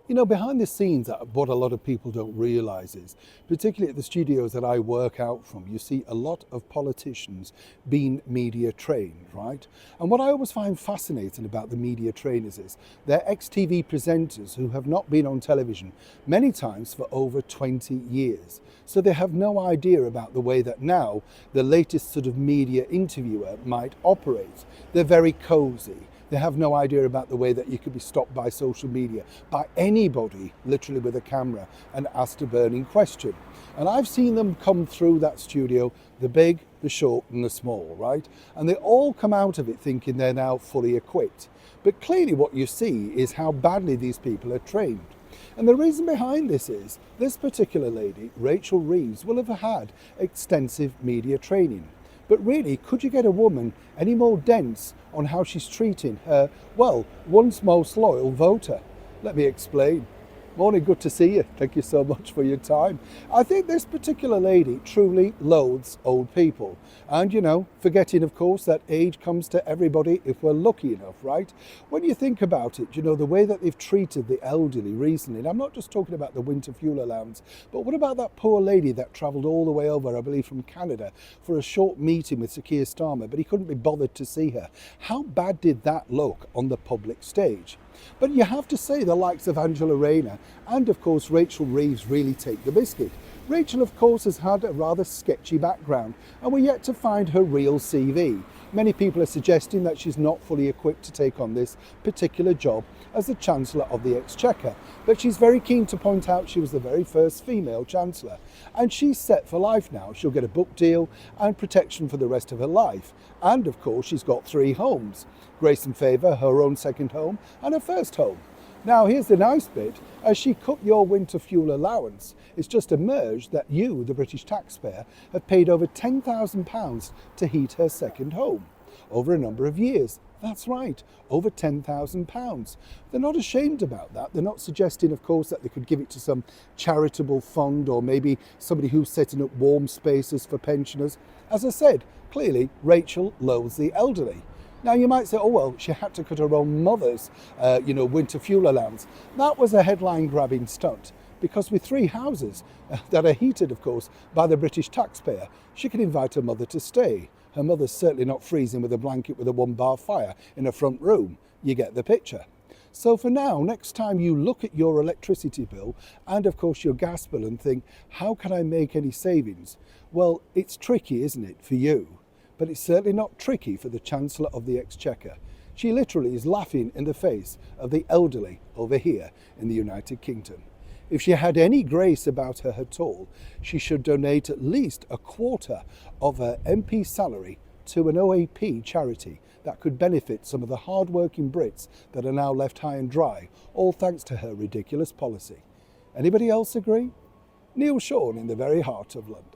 You know, behind the scenes, what a lot of people don't realise is, particularly at the studios that I work out from, you see a lot of politicians being media trained, right? And what I always find fascinating about the media trainers is they're ex-TV presenters who have not been on television many times for over 20 years. So they have no idea about the way that now the latest sort of media interviewer might operate. They're very cosy. They have no idea about the way that you could be stopped by social media, by anybody, literally with a camera, and asked a burning question. And I've seen them come through that studio, the big, the short, and the small, right? And they all come out of it thinking they're now fully equipped. But clearly what you see is how badly these people are trained. And the reason behind this is, this particular lady, Rachel Reeves, will have had extensive media training. But really, could you get a woman any more dense on how she's treating her, well, once most loyal voter? Let me explain. Morning, good to see you. Thank you so much for your time. I think this particular lady truly loathes old people. And, you know, forgetting, of course, that age comes to everybody if we're lucky enough, right? When you think about it, you know, the way that they've treated the elderly recently, and I'm not just talking about the winter fuel allowance, but what about that poor lady that travelled all the way over, I believe, from Canada for a short meeting with Sir Keir Starmer, but he couldn't be bothered to see her? How bad did that look on the public stage? But you have to say the likes of Angela Rayner and of course Rachel Reeves really take the biscuit. Rachel of course has had a rather sketchy background and we're yet to find her real CV. Many people are suggesting that she's not fully equipped to take on this particular job as the Chancellor of the Exchequer, but she's very keen to point out she was the very first female Chancellor, and she's set for life now. She'll get a book deal and protection for the rest of her life, and of course she's got 3 homes: Grace and Favour, her own second home, and her first home. Now here's the nice bit: as she cut your winter fuel allowance, it's just emerged that you, the British taxpayer, have paid over £10,000 to heat her second home over a number of years. That's right, over £10,000. They're not ashamed about that. They're not suggesting, of course, that they could give it to some charitable fund or maybe somebody who's setting up warm spaces for pensioners. As I said, clearly Rachel loathes the elderly. Now you might say, oh well, she had to cut her own mother's, winter fuel allowance. That was a headline-grabbing stunt, because with 3 houses that are heated, of course, by the British taxpayer, she can invite her mother to stay. Her mother's certainly not freezing with a blanket with a 1-bar fire in her front room. You get the picture. So for now, next time you look at your electricity bill and of course your gas bill and think, how can I make any savings? Well, it's tricky, isn't it, for you? But it's certainly not tricky for the Chancellor of the Exchequer. She literally is laughing in the face of the elderly over here in the United Kingdom. If she had any grace about her at all, she should donate at least a quarter of her MP salary to an OAP charity that could benefit some of the hard-working Brits that are now left high and dry, all thanks to her ridiculous policy. Anybody else agree? Neil Sean in the very heart of London.